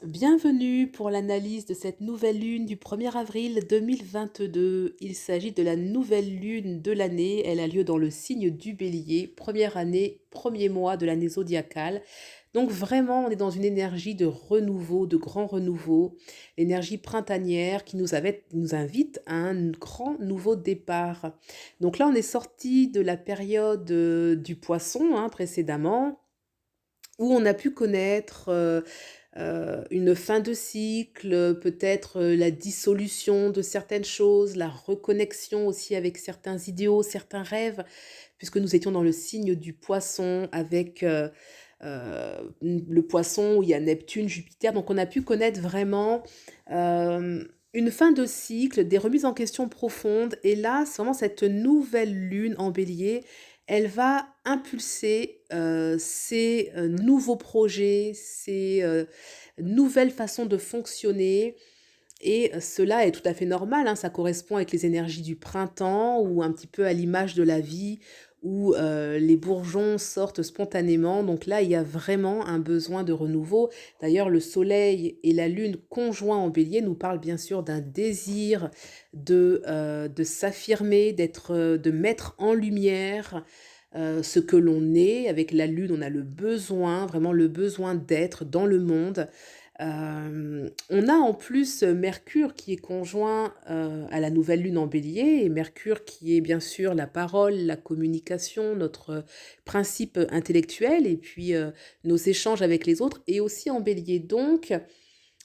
Bienvenue pour l'analyse de cette nouvelle lune du 1er avril 2022. Il s'agit de la nouvelle lune de l'année. Elle a lieu dans le signe du Bélier, première année, premier mois de l'année zodiacale. Donc vraiment, on est dans une énergie de renouveau, de grand renouveau, l'énergie printanière qui nous invite à un grand nouveau départ. Donc là, on est sorti de la période du poisson précédemment, où on a pu connaître une fin de cycle, peut-être, la dissolution de certaines choses, la reconnexion aussi avec certains idéaux, certains rêves, puisque nous étions dans le signe du poisson avec, le poisson où il y a Neptune, Jupiter. Donc on a pu connaître vraiment, une fin de cycle, des remises en question profondes et là, c'est vraiment cette nouvelle lune en Bélier, elle va impulser, ces, nouveaux projets, ces, nouvelle façon de fonctionner et cela est tout à fait normal, ça correspond avec les énergies du printemps ou un petit peu à l'image de la vie où, les bourgeons sortent spontanément. Donc là, il y a vraiment un besoin de renouveau. D'ailleurs, le soleil et la lune conjoints en bélier nous parlent bien sûr d'un désir de s'affirmer, de mettre en lumière, ce que l'on est. Avec la lune, on a le besoin, vraiment le besoin d'être dans le monde. On a en plus Mercure qui est conjoint, à la nouvelle lune en Bélier et Mercure qui est bien sûr la parole, la communication, notre principe intellectuel et puis, nos échanges avec les autres et aussi en Bélier. Donc,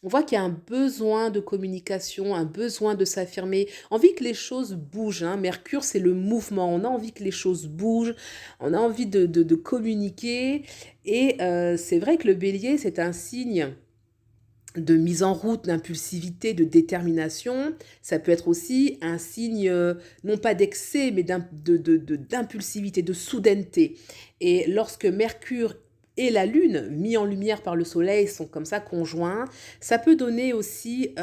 on voit qu'il y a un besoin de communication, un besoin de s'affirmer, envie que les choses bougent, Mercure, c'est le mouvement, on a envie que les choses bougent, on a envie de communiquer et c'est vrai que le Bélier, c'est un signe de mise en route, d'impulsivité, de détermination. Ça peut être aussi un signe, non pas d'excès, mais d'impulsivité, de soudaineté. Et lorsque Mercure et la Lune, mis en lumière par le Soleil, sont comme ça conjoints, ça peut donner aussi,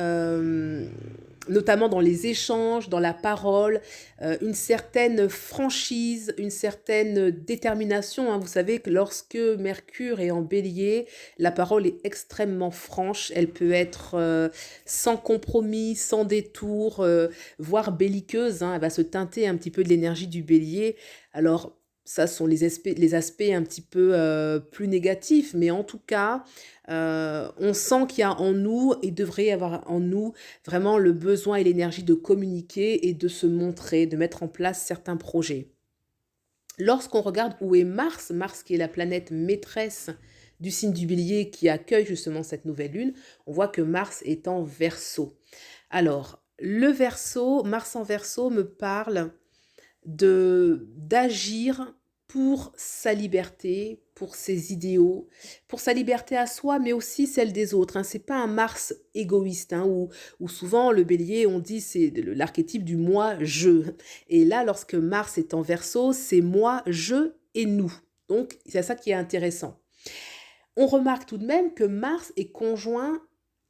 notamment dans les échanges, dans la parole, une certaine franchise, une certaine détermination. Vous savez que lorsque Mercure est en bélier, la parole est extrêmement franche, elle peut être sans compromis, sans détour, voire belliqueuse, elle va se teinter un petit peu de l'énergie du bélier. Alors, ça sont les aspects un petit peu plus négatifs, mais en tout cas, on sent qu'il y a en nous, et devrait y avoir en nous, vraiment le besoin et l'énergie de communiquer et de se montrer, de mettre en place certains projets. Lorsqu'on regarde où est Mars, Mars qui est la planète maîtresse du signe du bélier qui accueille justement cette nouvelle lune, on voit que Mars est en Verseau. Alors, le Verseau, Mars en Verseau me parle d'agir pour sa liberté, pour ses idéaux, pour sa liberté à soi, mais aussi celle des autres. C'est pas un Mars égoïste, où souvent le bélier, on dit, c'est l'archétype du moi-je. Et là, lorsque Mars est en Verseau, c'est moi, je et nous. Donc, c'est ça qui est intéressant. On remarque tout de même que Mars est conjoint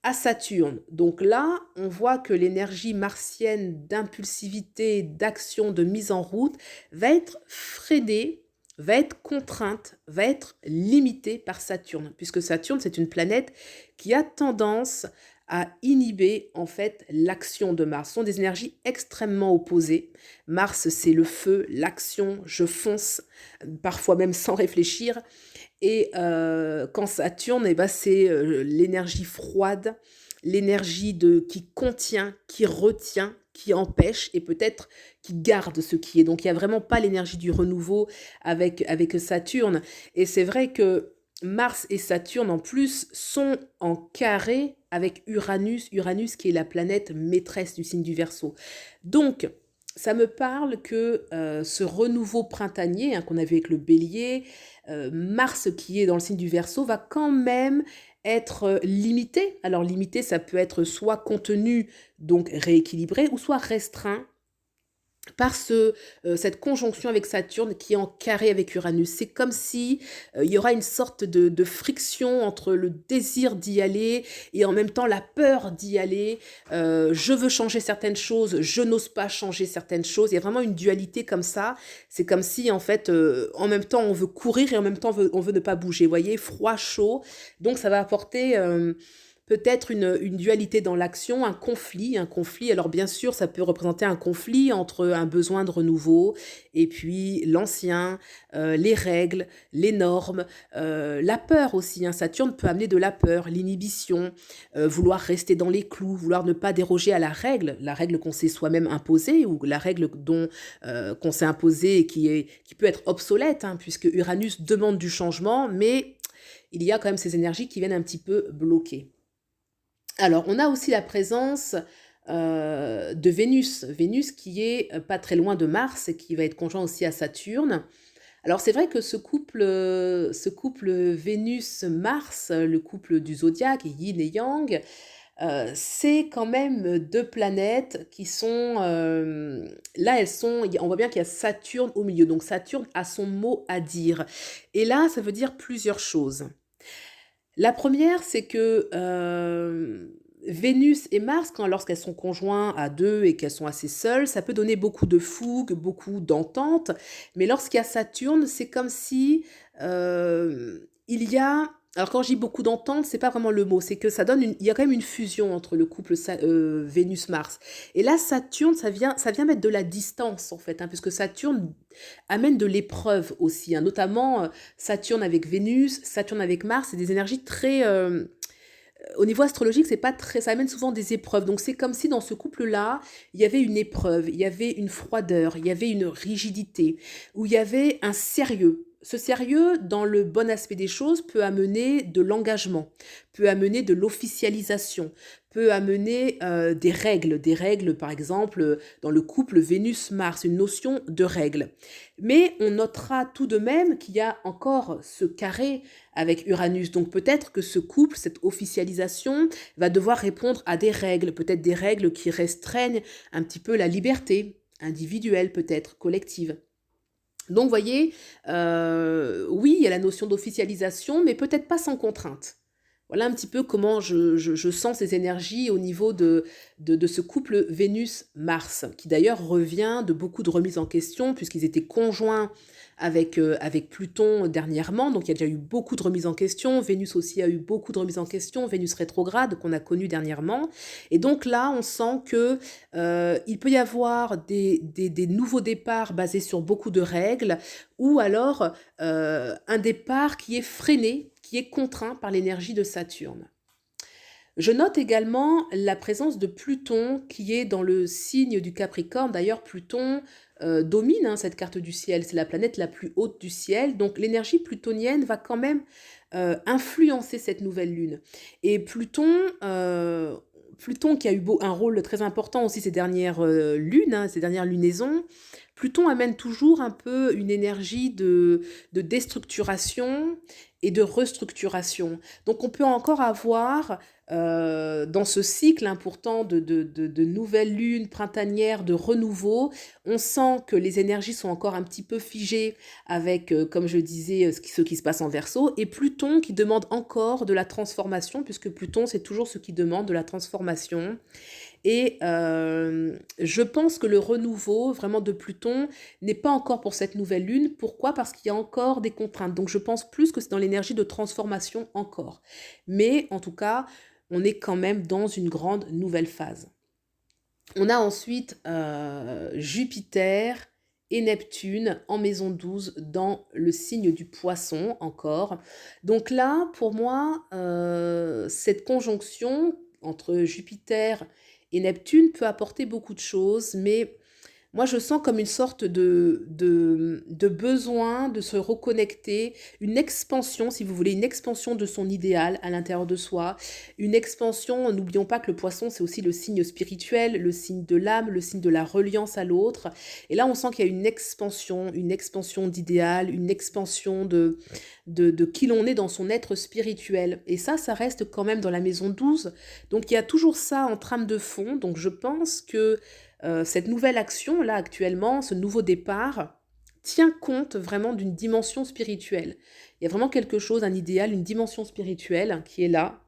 à Saturne. Donc là, on voit que l'énergie martienne d'impulsivité, d'action, de mise en route va être freinée, va être contrainte, va être limitée par Saturne, puisque Saturne, c'est une planète qui a tendance à inhiber en fait l'action de Mars. Ce sont des énergies extrêmement opposées. Mars, c'est le feu, l'action, je fonce, parfois même sans réfléchir. Et quand Saturne, c'est l'énergie froide, l'énergie qui contient, qui retient, qui empêche et peut-être qui garde ce qui est. Donc il n'y a vraiment pas l'énergie du renouveau avec Saturne. Et c'est vrai que Mars et Saturne en plus sont en carré avec Uranus, Uranus qui est la planète maîtresse du signe du Verseau. Donc ça me parle que ce renouveau printanier qu'on a vu avec le bélier, Mars qui est dans le signe du Verseau va quand même être limité. Alors limité, ça peut être soit contenu, donc rééquilibré, ou soit restreint par cette conjonction avec Saturne qui est en carré avec Uranus. C'est comme si il y aura une sorte de friction entre le désir d'y aller et en même temps la peur d'y aller. Je veux changer certaines choses, je n'ose pas changer certaines choses. Il y a vraiment une dualité comme ça. C'est comme si en fait, en même temps on veut courir et en même temps on veut ne pas bouger. Vous voyez, froid, chaud. Donc ça va apporter peut-être une dualité dans l'action, un conflit, un conflit. Alors bien sûr, ça peut représenter un conflit entre un besoin de renouveau et puis l'ancien, les règles, les normes, la peur aussi, hein. Saturne peut amener de la peur, l'inhibition, vouloir rester dans les clous, vouloir ne pas déroger à la règle qu'on s'est soi-même imposée ou la règle qu'on s'est imposée et qui peut être obsolète, hein, puisque Uranus demande du changement, mais il y a quand même ces énergies qui viennent un petit peu bloquer. Alors, on a aussi la présence de Vénus. Vénus qui est pas très loin de Mars et qui va être conjoint aussi à Saturne. Alors, c'est vrai que ce couple Vénus-Mars, le couple du zodiaque, yin et yang, c'est quand même deux planètes qui sont... là, on voit bien qu'il y a Saturne au milieu. Donc, Saturne a son mot à dire. Et là, ça veut dire plusieurs choses. La première, c'est que Vénus et Mars, lorsqu'elles sont conjointes à deux et qu'elles sont assez seules, ça peut donner beaucoup de fougue, beaucoup d'entente. Mais lorsqu'il y a Saturne, c'est comme si il y a... Alors quand je dis beaucoup d'entente, c'est pas vraiment le mot, c'est que il y a quand même une fusion entre le couple Vénus-Mars. Et là, Saturne, ça vient mettre de la distance en fait, hein, puisque Saturne amène de l'épreuve aussi, hein, notamment Saturne avec Vénus, Saturne avec Mars, c'est des énergies très... au niveau astrologique, c'est pas très, ça amène souvent des épreuves. Donc c'est comme si dans ce couple-là, il y avait une épreuve, il y avait une froideur, il y avait une rigidité, où il y avait un sérieux. Ce sérieux, dans le bon aspect des choses, peut amener de l'engagement, peut amener de l'officialisation, peut amener des règles par exemple dans le couple Vénus-Mars, une notion de règles. Mais on notera tout de même qu'il y a encore ce carré avec Uranus. Donc peut-être que ce couple, cette officialisation, va devoir répondre à des règles, peut-être des règles qui restreignent un petit peu la liberté individuelle, peut-être collective. Donc, vous voyez, oui, il y a la notion d'officialisation, mais peut-être pas sans contrainte. Voilà un petit peu comment je sens ces énergies au niveau de ce couple Vénus-Mars, qui d'ailleurs revient de beaucoup de remises en question, puisqu'ils étaient conjoints avec Pluton dernièrement, donc il y a déjà eu beaucoup de remises en question. Vénus aussi a eu beaucoup de remises en question, Vénus rétrograde qu'on a connue dernièrement. Et donc là, on sent que il peut y avoir des nouveaux départs basés sur beaucoup de règles, ou alors un départ qui est freiné, qui est contraint par l'énergie de Saturne. Je note également la présence de Pluton qui est dans le signe du Capricorne. D'ailleurs, Pluton domine, hein, cette carte du ciel. C'est la planète la plus haute du ciel. Donc l'énergie plutonienne va quand même influencer cette nouvelle lune. Et Pluton qui a eu un rôle très important aussi ces dernières lunes, hein, ces dernières lunaisons, Pluton amène toujours un peu une énergie de déstructuration et de restructuration. Donc on peut encore avoir dans ce cycle, hein, pourtant de nouvelles lunes printanières, de renouveau, on sent que les énergies sont encore un petit peu figées avec, comme je disais, ce qui se passe en Verseau, et Pluton qui demande encore de la transformation, puisque Pluton, c'est toujours ce qui demande de la transformation. Et je pense que le renouveau vraiment de Pluton n'est pas encore pour cette nouvelle lune. Pourquoi? Parce qu'il y a encore des contraintes. Donc je pense plus que c'est dans l'énergie de transformation encore. Mais en tout cas, on est quand même dans une grande nouvelle phase. On a ensuite Jupiter et Neptune en maison 12 dans le signe du Poisson encore. Donc là, pour moi, cette conjonction entre Jupiter et Neptune peut apporter beaucoup de choses, mais moi, je sens comme une sorte de besoin de se reconnecter, une expansion, si vous voulez, une expansion de son idéal à l'intérieur de soi, une expansion, n'oublions pas que le poisson, c'est aussi le signe spirituel, le signe de l'âme, le signe de la reliance à l'autre. Et là, on sent qu'il y a une expansion d'idéal, une expansion de qui l'on est dans son être spirituel. Et ça reste quand même dans la maison 12. Donc, il y a toujours ça en trame de fond. Donc, je pense que cette nouvelle action, là, actuellement, ce nouveau départ, tient compte vraiment d'une dimension spirituelle. Il y a vraiment quelque chose, un idéal, une dimension spirituelle qui est là,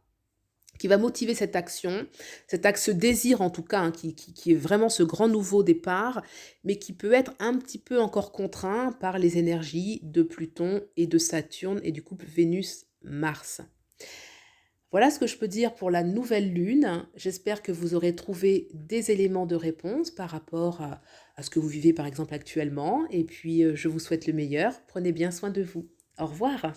qui va motiver cette action, ce désir en tout cas, hein, qui est vraiment ce grand nouveau départ, mais qui peut être un petit peu encore contraint par les énergies de Pluton et de Saturne et du couple Vénus-Mars. Voilà ce que je peux dire pour la nouvelle lune. J'espère que vous aurez trouvé des éléments de réponse par rapport à ce que vous vivez par exemple actuellement. Et puis, je vous souhaite le meilleur. Prenez bien soin de vous. Au revoir.